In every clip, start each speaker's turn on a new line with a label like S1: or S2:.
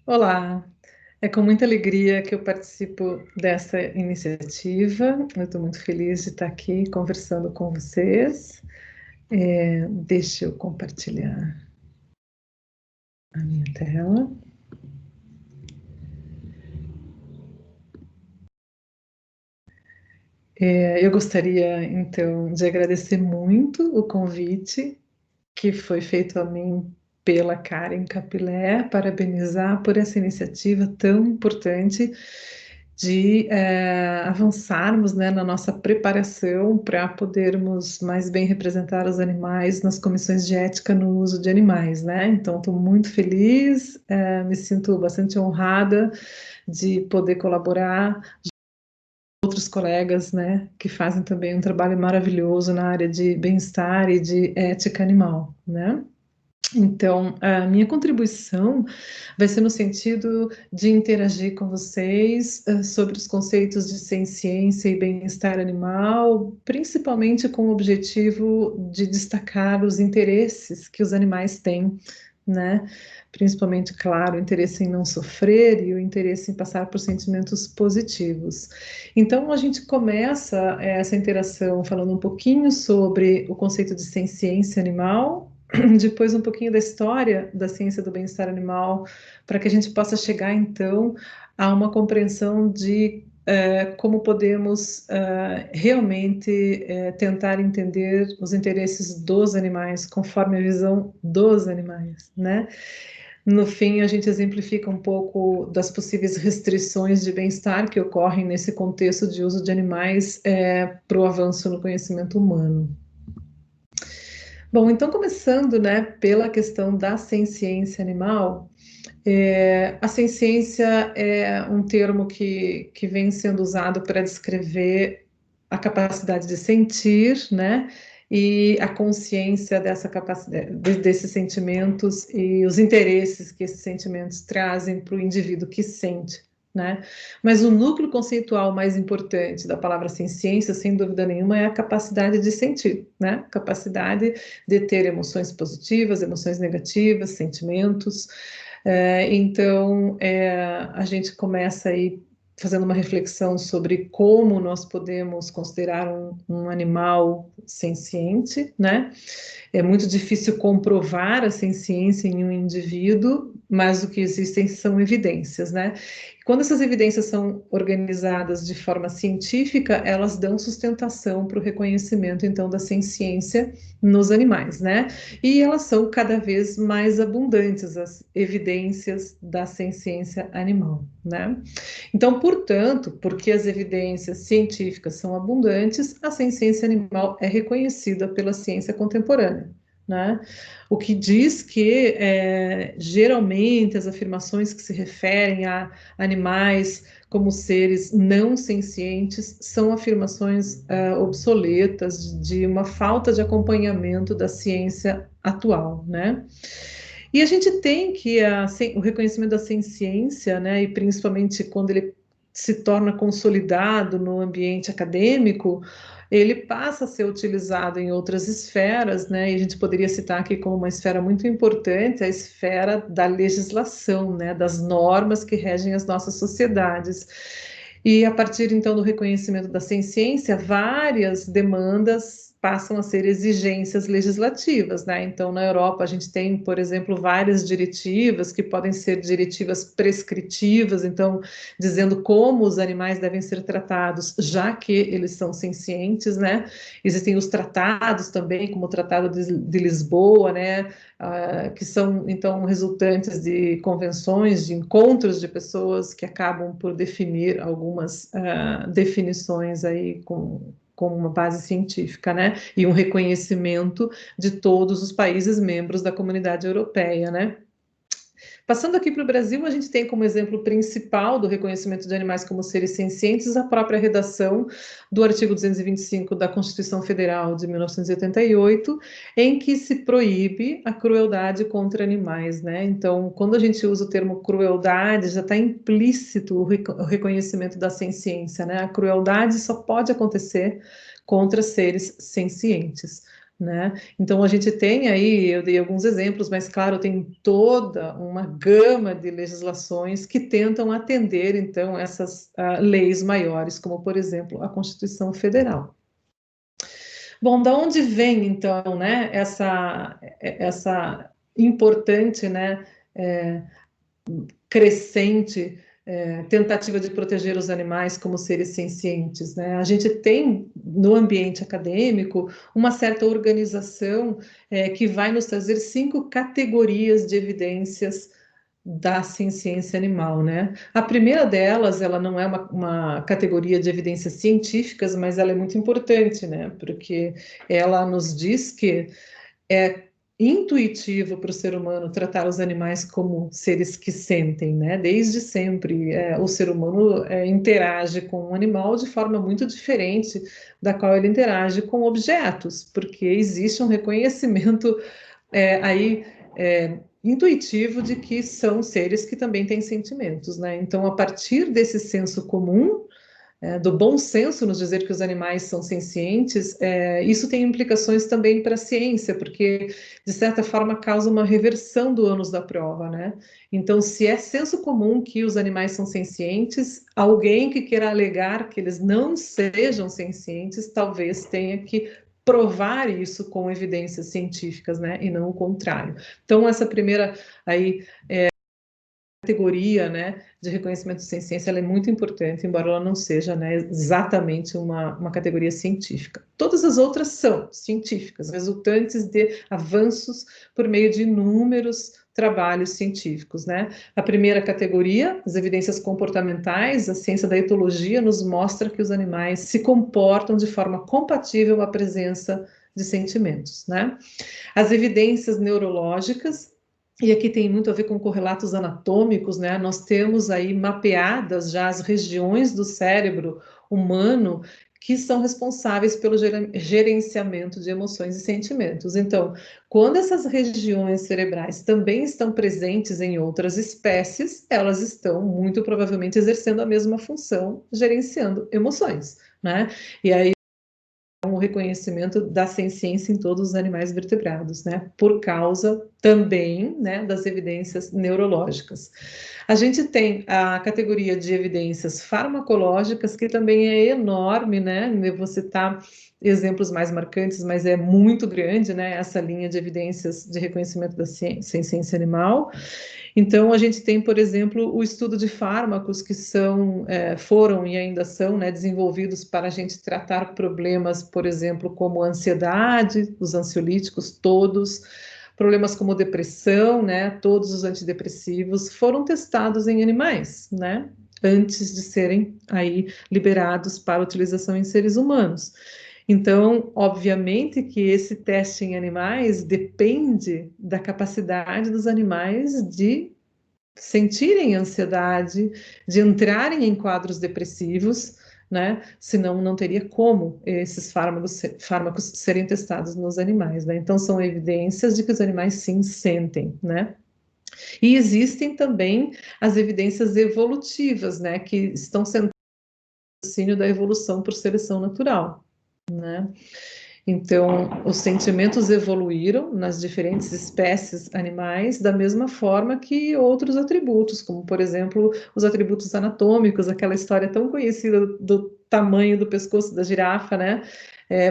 S1: Olá, é com muita alegria que eu participo dessa iniciativa. Eu estou muito feliz de estar aqui conversando com vocês. Deixa eu compartilhar a minha tela. Eu gostaria, então, de agradecer muito o convite que foi feito a mim pela Karen Capilé, parabenizar por essa iniciativa tão importante de avançarmos, né, na nossa preparação para podermos mais bem representar os animais nas comissões de ética no uso de animais, né? Então, estou muito feliz, me sinto bastante honrada de poder colaborar com outros colegas, né, que fazem também um trabalho maravilhoso na área de bem-estar e de ética animal, né? Então, a minha contribuição vai ser no sentido de interagir com vocês sobre os conceitos de ciência e bem-estar animal, principalmente com o objetivo de destacar os interesses que os animais têm, né? Principalmente, claro, o interesse em não sofrer e o interesse em passar por sentimentos positivos. Então, a gente começa essa interação falando um pouquinho sobre o conceito de ciência animal, depois um pouquinho da história da ciência do bem-estar animal, para que a gente possa chegar, então, a uma compreensão de como podemos realmente tentar entender os interesses dos animais, conforme a visão dos animais, né? No fim, a gente exemplifica um pouco das possíveis restrições de bem-estar que ocorrem nesse contexto de uso de animais para o avanço no conhecimento humano. Bom, então começando, né, pela questão da ciência animal, a ciência é um termo que vem sendo usado para descrever a capacidade de sentir, né, e a consciência dessa capacidade, desses sentimentos e os interesses que esses sentimentos trazem para o indivíduo que sente, né? Mas o núcleo conceitual mais importante da palavra ciência, sem dúvida nenhuma, é a capacidade de sentir, né? Capacidade de ter emoções positivas, emoções negativas, sentimentos. Então, a gente começa aí fazendo uma reflexão sobre como nós podemos considerar um animal senciente, né? É muito difícil comprovar a ciência em um indivíduo, mas o que existem são evidências, né? Quando essas evidências são organizadas de forma científica, elas dão sustentação para o reconhecimento, então, da ciência nos animais, né? E elas são cada vez mais abundantes, as evidências da ciência animal, né? Então, portanto, porque as evidências científicas são abundantes, a ciência animal é reconhecida pela ciência contemporânea, né? O que diz que, geralmente, as afirmações que se referem a animais como seres não sencientes são afirmações obsoletas, de uma falta de acompanhamento da ciência atual, né? E a gente tem que o reconhecimento da ciência, né, e principalmente quando ele se torna consolidado no ambiente acadêmico, ele passa a ser utilizado em outras esferas, né, e a gente poderia citar aqui como uma esfera muito importante a esfera da legislação, né, das normas que regem as nossas sociedades. E a partir então do reconhecimento da ciência, várias demandas passam a ser exigências legislativas, né? Então, na Europa, a gente tem, por exemplo, várias diretivas que podem ser diretivas prescritivas, então, dizendo como os animais devem ser tratados, já que eles são sencientes, né? Existem os tratados também, como o Tratado de Lisboa, né? Que são, então, resultantes de convenções, de encontros de pessoas que acabam por definir algumas definições aí com uma base científica, né? E um reconhecimento de todos os países membros da comunidade europeia, né? Passando aqui para o Brasil, a gente tem como exemplo principal do reconhecimento de animais como seres sencientes a própria redação do artigo 225 da Constituição Federal de 1988, em que se proíbe a crueldade contra animais, né? Então, quando a gente usa o termo crueldade, já está implícito o reconhecimento da senciência, né? A crueldade só pode acontecer contra seres sencientes. né? Então, a gente tem aí, eu dei alguns exemplos, mas, claro, tem toda uma gama de legislações que tentam atender, então, essas leis maiores, como, por exemplo, a Constituição Federal. Bom, da onde vem, então, né, essa importante, né, é, crescente tentativa de proteger os animais como seres sencientes, né? A gente tem no ambiente acadêmico uma certa organização que vai nos trazer 5 categorias de evidências da ciência animal, né? A primeira delas, ela não é uma categoria de evidências científicas, mas ela é muito importante, né? Porque ela nos diz que é intuitivo para o ser humano tratar os animais como seres que sentem, né? Desde sempre, o ser humano interage com um animal de forma muito diferente da qual ele interage com objetos, porque existe um reconhecimento aí intuitivo de que são seres que também têm sentimentos, né? Então, a partir desse senso comum, do bom senso nos dizer que os animais são sencientes, isso tem implicações também para a ciência, porque, de certa forma, causa uma reversão do ônus da prova, né? Então, se é senso comum que os animais são sencientes, alguém que queira alegar que eles não sejam sencientes, talvez tenha que provar isso com evidências científicas, né? E não o contrário. Então, essa primeira aí categoria, né, de reconhecimento sem ciência, ela é muito importante, embora ela não seja, né, exatamente uma categoria científica. Todas as outras são científicas, resultantes de avanços por meio de inúmeros trabalhos científicos, né? A primeira categoria, as evidências comportamentais, a ciência da etologia nos mostra que os animais se comportam de forma compatível à presença de sentimentos, né? As evidências neurológicas, e aqui tem muito a ver com correlatos anatômicos, né? Nós temos aí mapeadas já as regiões do cérebro humano que são responsáveis pelo gerenciamento de emoções e sentimentos. Então, quando essas regiões cerebrais também estão presentes em outras espécies, elas estão muito provavelmente exercendo a mesma função, gerenciando emoções, né? E aí o reconhecimento da senciência em todos os animais vertebrados, né? Por causa também, né, das evidências neurológicas. A gente tem a categoria de evidências farmacológicas, que também é enorme, né? Eu vou citar exemplos mais marcantes, mas é muito grande, né? Essa linha de evidências de reconhecimento da ciência animal. Então, a gente tem, por exemplo, o estudo de fármacos que foram e ainda são, né, desenvolvidos para a gente tratar problemas, por exemplo, como ansiedade, os ansiolíticos todos, problemas como depressão, né, todos os antidepressivos foram testados em animais, né, antes de serem aí liberados para utilização em seres humanos. Então, obviamente que esse teste em animais depende da capacidade dos animais de sentirem ansiedade, de entrarem em quadros depressivos, né? Senão não teria como esses fármacos serem testados nos animais, né? Então, são evidências de que os animais sim sentem, né? E existem também as evidências evolutivas, né? Que estão sendo raciocínio da evolução por seleção natural, né? Então, os sentimentos evoluíram nas diferentes espécies animais da mesma forma que outros atributos, como, por exemplo, os atributos anatômicos, aquela história tão conhecida do tamanho do pescoço da girafa, né?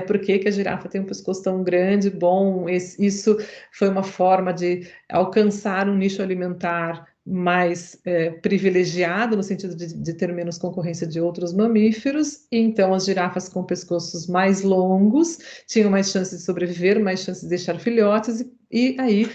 S1: Por que que a girafa tem um pescoço tão grande? Bom, isso foi uma forma de alcançar um nicho alimentar mais privilegiado, no sentido de ter menos concorrência de outros mamíferos, e então as girafas com pescoços mais longos tinham mais chances de sobreviver, mais chances de deixar filhotes, e aí,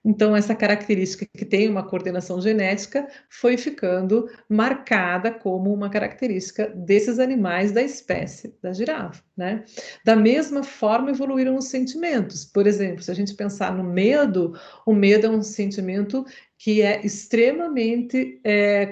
S1: então, essa característica que tem uma coordenação genética foi ficando marcada como uma característica desses animais da espécie da girafa, né? Da mesma forma, evoluíram os sentimentos. Por exemplo, se a gente pensar no medo, o medo é um sentimento que é extremamente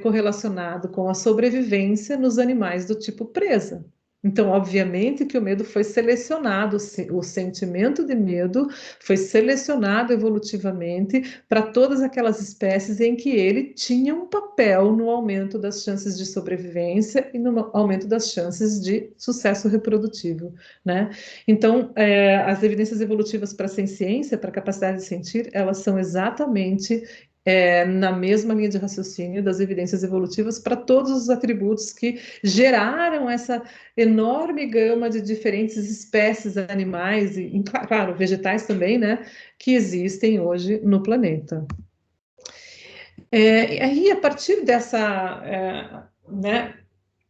S1: correlacionado com a sobrevivência nos animais do tipo presa, Então, obviamente que o medo foi selecionado, o sentimento de medo foi selecionado evolutivamente para todas aquelas espécies em que ele tinha um papel no aumento das chances de sobrevivência e no aumento das chances de sucesso reprodutivo, né? Então, as evidências evolutivas para a senciência, para a capacidade de sentir, elas são exatamente na mesma linha de raciocínio das evidências evolutivas para todos os atributos que geraram essa enorme gama de diferentes espécies animais e, claro, vegetais também, né, que existem hoje no planeta. E aí, a partir dessa, né,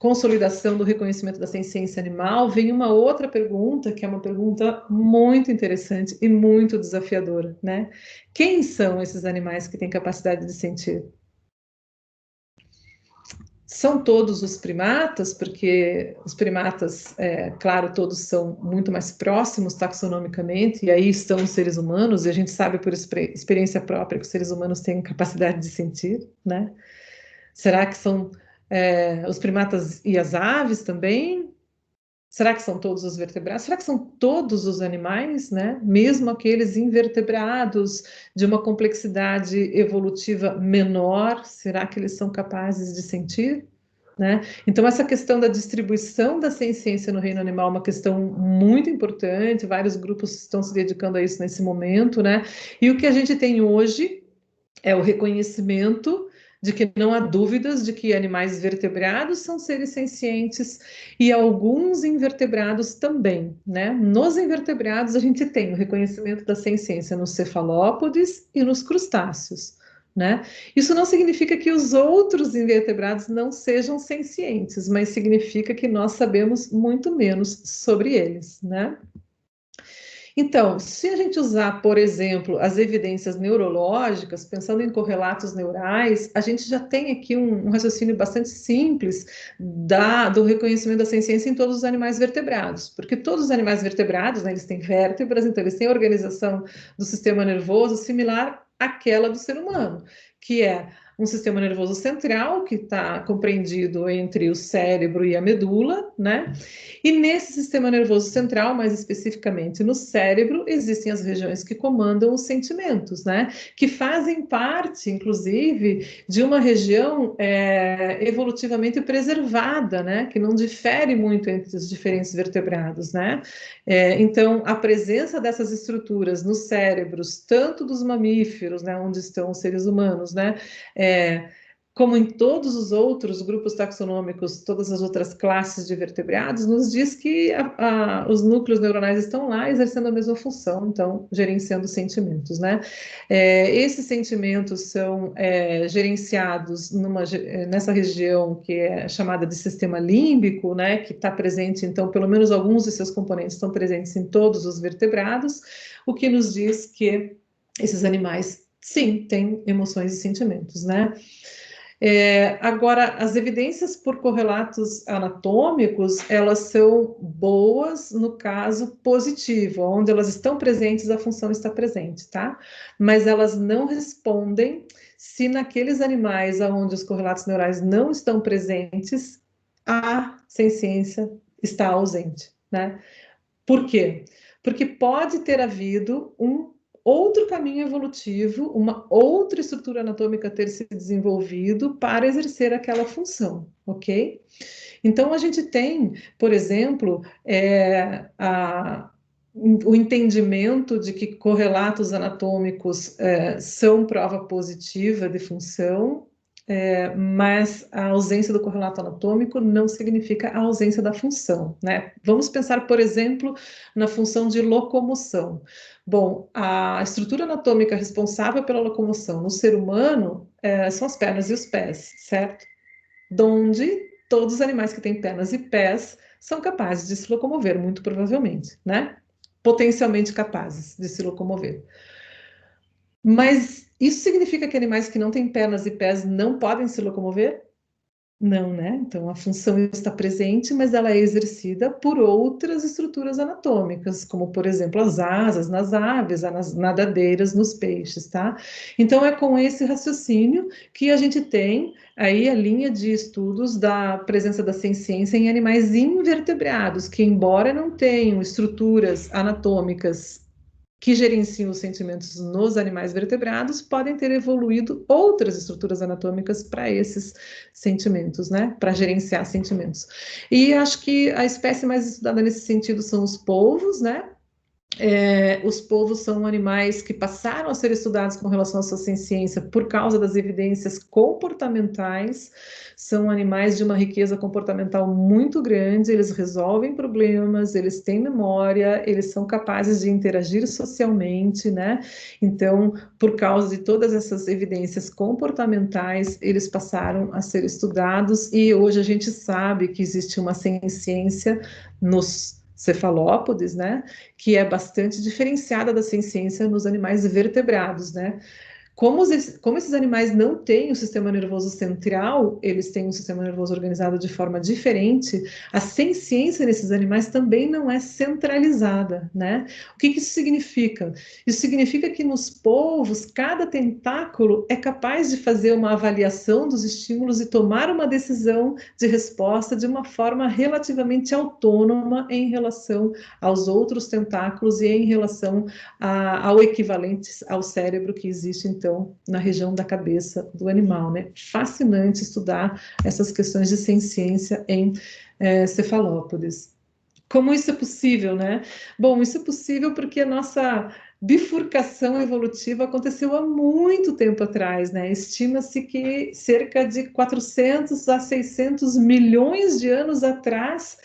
S1: consolidação do reconhecimento da ciência animal, vem uma outra pergunta, que é uma pergunta muito interessante e muito desafiadora, né? Quem são esses animais que têm capacidade de sentir? São todos os primatas, porque os primatas, claro, todos são muito mais próximos taxonomicamente, e aí estão os seres humanos, e a gente sabe por experiência própria que os seres humanos têm capacidade de sentir, né? Será que são os primatas e as aves também? Será que são todos os vertebrados? Será que são todos os animais, né? Mesmo aqueles invertebrados de uma complexidade evolutiva menor, será que eles são capazes de sentir? Né? Então, essa questão da distribuição da ciência no reino animal é uma questão muito importante, vários grupos estão se dedicando a isso nesse momento, né? E o que a gente tem hoje é o reconhecimento de que não há dúvidas de que animais vertebrados são seres sencientes e alguns invertebrados também, né? Nos invertebrados a gente tem o reconhecimento da senciência nos cefalópodes e nos crustáceos, né? Isso não significa que os outros invertebrados não sejam sencientes, mas significa que nós sabemos muito menos sobre eles, né? Então, se a gente usar, por exemplo, as evidências neurológicas, pensando em correlatos neurais, a gente já tem aqui um raciocínio bastante simples do reconhecimento da senciência em todos os animais vertebrados, porque todos os animais vertebrados, né, eles têm vértebras, então eles têm organização do sistema nervoso similar àquela do ser humano, que é um sistema nervoso central, que está compreendido entre o cérebro e a medula, né? E nesse sistema nervoso central, mais especificamente no cérebro, existem as regiões que comandam os sentimentos, né? Que fazem parte, inclusive, de uma região evolutivamente preservada, né? Que não difere muito entre os diferentes vertebrados, né? Então, a presença dessas estruturas nos cérebros, tanto dos mamíferos, né? Onde estão os seres humanos, né? Como em todos os outros grupos taxonômicos, todas as outras classes de vertebrados, nos diz que os núcleos neuronais estão lá exercendo a mesma função, então, gerenciando sentimentos, né? Esses sentimentos são gerenciados nessa região que é chamada de sistema límbico, né? Que está presente, então, pelo menos alguns de seus componentes estão presentes em todos os vertebrados, o que nos diz que esses animais, sim, têm emoções e sentimentos, né? Agora, as evidências por correlatos anatômicos, elas são boas no caso positivo, onde elas estão presentes, a função está presente, tá? Mas elas não respondem se naqueles animais onde os correlatos neurais não estão presentes, a senciência está ausente, né? Por quê? Porque pode ter havido um outro caminho evolutivo, uma outra estrutura anatômica ter se desenvolvido para exercer aquela função, ok? Então, a gente tem, por exemplo, o entendimento de que correlatos anatômicos são prova positiva de função, mas a ausência do correlato anatômico não significa a ausência da função, né? Vamos pensar, por exemplo, na função de locomoção. Bom, a estrutura anatômica responsável pela locomoção no ser humano são as pernas e os pés, certo? Donde todos os animais que têm pernas e pés são capazes de se locomover, muito provavelmente, né? Potencialmente capazes de se locomover. Mas isso significa que animais que não têm pernas e pés não podem se locomover? Não, né? Então, a função está presente, mas ela é exercida por outras estruturas anatômicas, como, por exemplo, as asas nas aves, as nadadeiras nos peixes, tá? Então, é com esse raciocínio que a gente tem aí a linha de estudos da presença da senciência em animais invertebrados, que, embora não tenham estruturas anatômicas que gerenciam os sentimentos nos animais vertebrados, podem ter evoluído outras estruturas anatômicas para esses sentimentos, né? Para gerenciar sentimentos. E acho que a espécie mais estudada nesse sentido são os polvos, né? Os polvos são animais que passaram a ser estudados com relação à sua ciência por causa das evidências comportamentais. São animais de uma riqueza comportamental muito grande, eles resolvem problemas, eles têm memória, eles são capazes de interagir socialmente, né? Então, por causa de todas essas evidências comportamentais, eles passaram a ser estudados e hoje a gente sabe que existe uma ciência nos cefalópodes, né? Que é bastante diferenciada da ciência nos animais vertebrados, né? Como esses animais não têm o sistema nervoso central, eles têm um sistema nervoso organizado de forma diferente, a ciência nesses animais também não é centralizada, né? O que isso significa? Isso significa que nos polvos, cada tentáculo é capaz de fazer uma avaliação dos estímulos e tomar uma decisão de resposta de uma forma relativamente autônoma em relação aos outros tentáculos e em relação ao equivalente ao cérebro que existe, então, na região da cabeça do animal, né? Fascinante estudar essas questões de ciência em cefalópodes. Como isso é possível, né? Bom, isso é possível porque a nossa bifurcação evolutiva aconteceu há muito tempo atrás, né? Estima-se que cerca de 400 a 600 milhões de anos atrás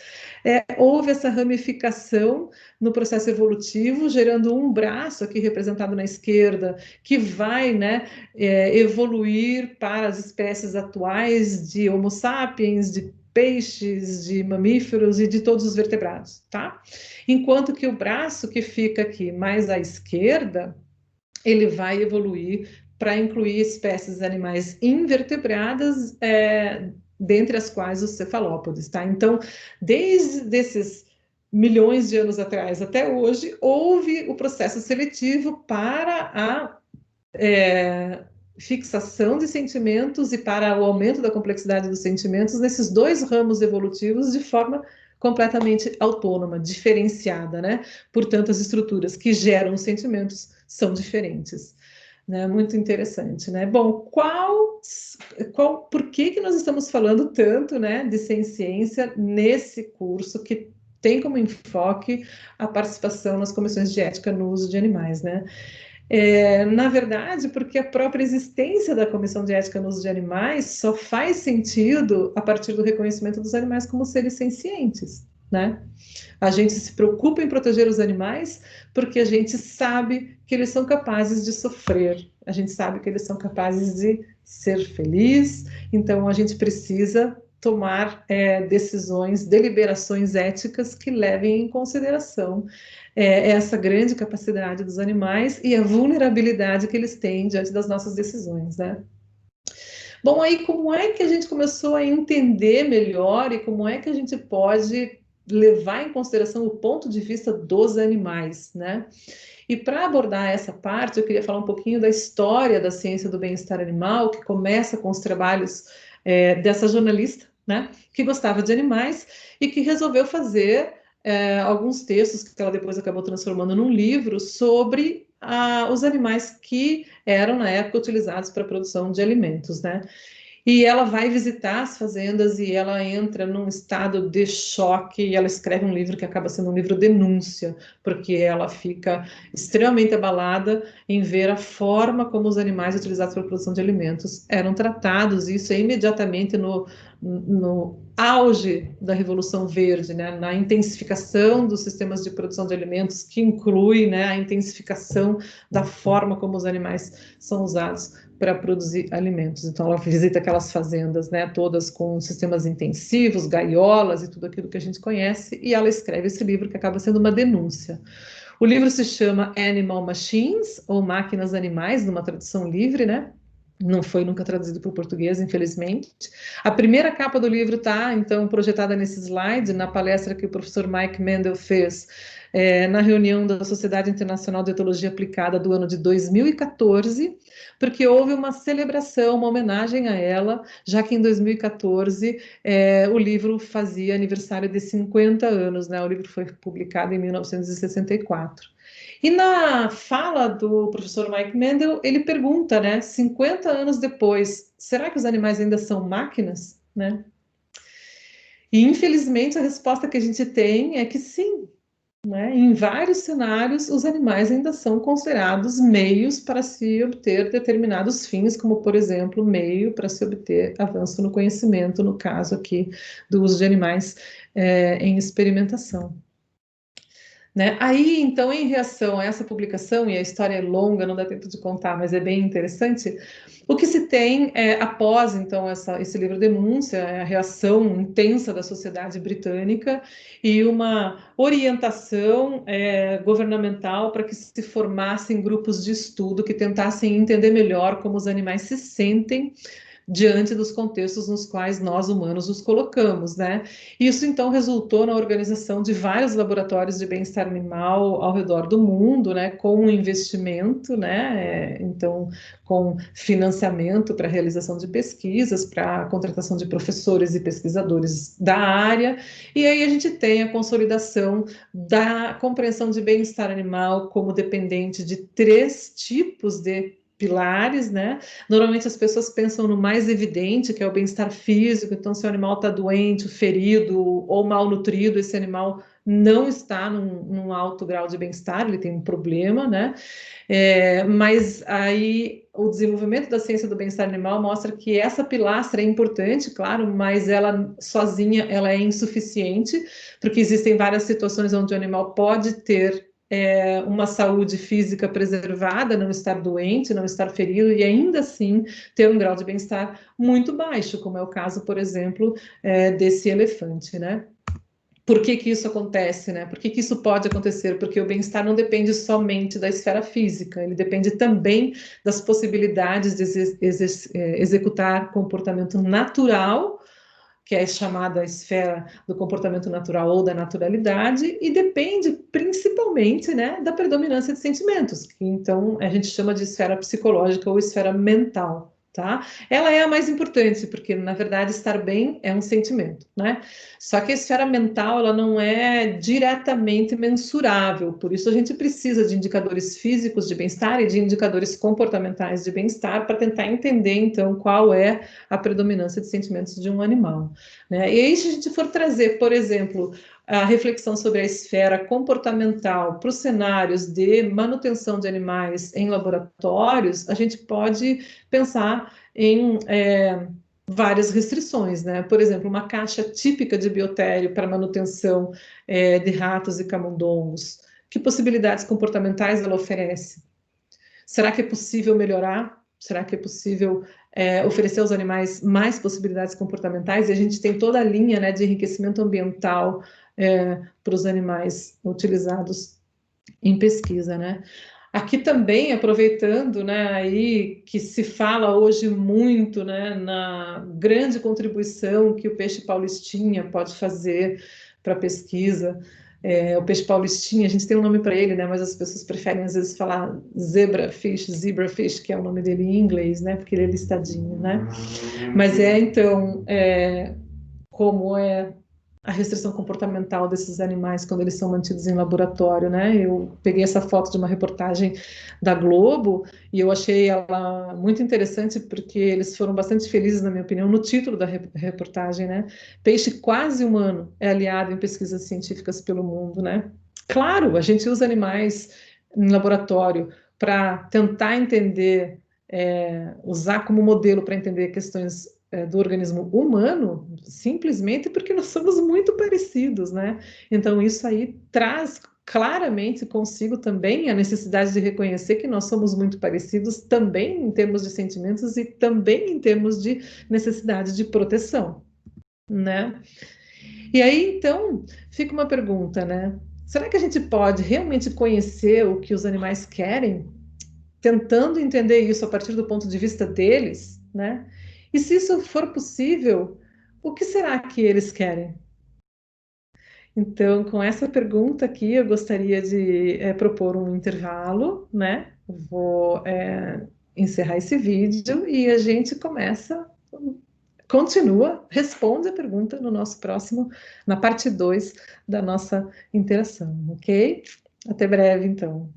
S1: houve essa ramificação no processo evolutivo, gerando um braço aqui representado na esquerda, que vai, né, evoluir para as espécies atuais de Homo sapiens, de peixes, de mamíferos e de todos os vertebrados, tá? Enquanto que o braço que fica aqui mais à esquerda, ele vai evoluir para incluir espécies animais invertebradas, dentre as quais os cefalópodes, tá? Então, desde esses milhões de anos atrás até hoje, houve o processo seletivo para a fixação de sentimentos e para o aumento da complexidade dos sentimentos nesses dois ramos evolutivos de forma completamente autônoma, diferenciada, né? Portanto, as estruturas que geram os sentimentos são diferentes. Né? Muito interessante, né? Bom, por que nós estamos falando tanto, né, de ciência nesse curso que tem como enfoque a participação nas comissões de ética no uso de animais, né? Na verdade, porque a própria existência da Comissão de Ética no Uso de Animais só faz sentido a partir do reconhecimento dos animais como seres sencientes, né? A gente se preocupa em proteger os animais porque a gente sabe que eles são capazes de sofrer, a gente sabe que eles são capazes de ser felizes, então a gente precisa tomar decisões, deliberações éticas que levem em consideração essa grande capacidade dos animais e a vulnerabilidade que eles têm diante das nossas decisões, né? Bom, aí como é que a gente começou a entender melhor e como é que a gente pode levar em consideração o ponto de vista dos animais, né? E para abordar essa parte, eu queria falar um pouquinho da história da ciência do bem-estar animal, que começa com os trabalhos dessa jornalista, né, que gostava de animais e que resolveu fazer alguns textos que ela depois acabou transformando num livro sobre os animais que eram, na época, utilizados para a produção de alimentos, né? E ela vai visitar as fazendas e ela entra num estado de choque e ela escreve um livro que acaba sendo um livro denúncia, porque ela fica extremamente abalada em ver a forma como os animais utilizados para a produção de alimentos eram tratados. Isso é imediatamente no auge da Revolução Verde, né? Na intensificação dos sistemas de produção de alimentos, que inclui, né, a intensificação da forma como os animais são usados para produzir alimentos. Então, ela visita aquelas fazendas, né, todas com sistemas intensivos, gaiolas e tudo aquilo que a gente conhece, e ela escreve esse livro que acaba sendo uma denúncia. O livro se chama Animal Machines, ou Máquinas Animais, numa tradução livre, né? não foi nunca traduzido para o português, infelizmente. A primeira capa do livro está, então, projetada nesse slide, na palestra que o professor Mike Mendel fez na reunião da Sociedade Internacional de Etologia Aplicada do ano de 2014, porque houve uma celebração, uma homenagem a ela, já que em 2014 o livro fazia aniversário de 50 anos, né? O livro foi publicado em 1964. E na fala do professor Mike Mendel, ele pergunta, né, 50 anos depois, será que os animais ainda são máquinas, né? E infelizmente a resposta que a gente tem é que sim, né? Em vários cenários, os animais ainda são considerados meios para se obter determinados fins, como, por exemplo, meio para se obter avanço no conhecimento, no caso aqui do uso de animais em experimentação. Né? Aí, então, em reação a essa publicação, e a história é longa, não dá tempo de contar, mas é bem interessante, o que se tem após, então, esse livro denúncia, a reação intensa da sociedade britânica e uma orientação governamental para que se formassem grupos de estudo que tentassem entender melhor como os animais se sentem diante dos contextos nos quais nós humanos os colocamos, né? Isso então resultou na organização de vários laboratórios de bem-estar animal ao redor do mundo, né? Com um investimento, né? Então, com financiamento para a realização de pesquisas, para a contratação de professores e pesquisadores da área, e aí a gente tem a consolidação da compreensão de bem-estar animal como dependente de 3 tipos de pilares, né? Normalmente as pessoas pensam no mais evidente, que é o bem-estar físico. Então, se o animal está doente, ferido ou malnutrido, esse animal não está num alto grau de bem-estar, ele tem um problema, né? Mas aí o desenvolvimento da ciência do bem-estar animal mostra que essa pilastra é importante, claro, mas ela sozinha ela é insuficiente, porque existem várias situações onde o animal pode ter uma saúde física preservada, não estar doente, não estar ferido e ainda assim ter um grau de bem-estar muito baixo, como é o caso, por exemplo, desse elefante, né? Por que que isso acontece, né? Por que que isso pode acontecer? Porque o bem-estar não depende somente da esfera física, ele depende também das possibilidades de executar comportamento natural, que é chamada esfera do comportamento natural ou da naturalidade, e depende principalmente, né, da predominância de sentimentos, que então a gente chama de esfera psicológica ou esfera mental. Tá? Ela é a mais importante, porque na verdade estar bem é um sentimento, né? Só que a esfera mental ela não é diretamente mensurável, por isso a gente precisa de indicadores físicos de bem-estar e de indicadores comportamentais de bem-estar para tentar entender então qual é a predominância de sentimentos de um animal. Né? E aí, se a gente for trazer, por exemplo, a reflexão sobre a esfera comportamental para os cenários de manutenção de animais em laboratórios, a gente pode pensar em várias restrições, né? Por exemplo, uma caixa típica de biotério para manutenção de ratos e camundongos. Que possibilidades comportamentais ela oferece? Será que é possível melhorar? Será que é possível oferecer aos animais mais possibilidades comportamentais? E a gente tem toda a linha, né, de enriquecimento ambiental para os animais utilizados em pesquisa, né? Aqui também, aproveitando, né, aí que se fala hoje muito, né, na grande contribuição que o peixe paulistinha pode fazer para a pesquisa. O peixe paulistinha, a gente tem um nome para ele, né, mas as pessoas preferem às vezes falar zebrafish, que é o nome dele em inglês, né, porque ele é listadinho, né. Mas então, como é a restrição comportamental desses animais quando eles são mantidos em laboratório, né? Eu peguei essa foto de uma reportagem da Globo e eu achei ela muito interessante porque eles foram bastante felizes, na minha opinião, no título da reportagem, né? Peixe quase humano é aliado em pesquisas científicas pelo mundo, né? Claro, a gente usa animais em laboratório para tentar entender, usar como modelo para entender questões do organismo humano, simplesmente porque nós somos muito parecidos, né? Então, isso aí traz claramente consigo também a necessidade de reconhecer que nós somos muito parecidos também em termos de sentimentos e também em termos de necessidade de proteção, né? E aí, então, fica uma pergunta, né? Será que a gente pode realmente conhecer o que os animais querem? tentando entender isso a partir do ponto de vista deles, né? E se isso for possível, o que será que eles querem? Então, com essa pergunta aqui, eu gostaria de propor um intervalo, né? Vou encerrar esse vídeo e a gente continua, responde a pergunta no nosso próximo, na parte 2 da nossa interação, ok? Até breve, então.